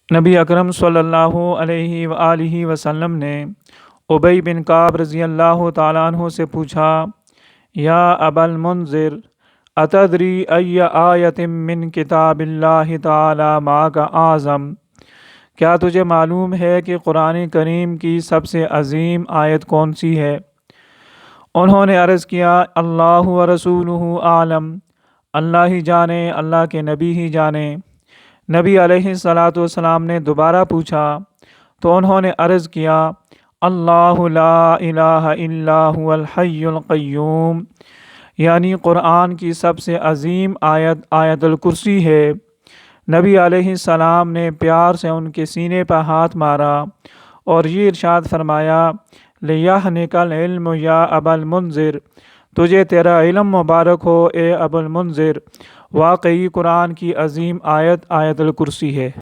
नबी अकरम सल्लल्लाहु अलैहि आलिहि वसल्लम ने उबई बिन काब रज़ी अल्लाह ताला अन्हु से पूछा, या अबल मुंज़िर अतदरी अय्य आयतिम मिन किताबिल्लाहि ताला मा का आज़म, क्या तुझे मालूम है कि कुरान करीम की सबसे अजीम आयत कौन सी है? उन्होंने अर्ज़ किया, अल्लाहु व रसूलुहु आलम, अल्लाह ही जाने, अल्लाह के नबी ही जाने। नबी अलैहिस्सलातु वस्सलाम ने दोबारा पूछा तो उन्होंने अर्ज़ किया, अल्लाहु ला इलाहा इल्ला हुवल हय्युल क़य्यूम, यानी कुरान की सबसे अजीम आयत आयतुल कुर्सी है। नबी अलैहिस्सलाम ने प्यार से उनके सीने पर हाथ मारा और ये इरशाद फरमाया, लियहनिकल इल्म या अबल मुंज़िर, तुझे तेरा इल्म मुबारक हो ए अबुल मुंज़िर, वाकई कुरान की अजीम आयत आयतुल कुर्सी है।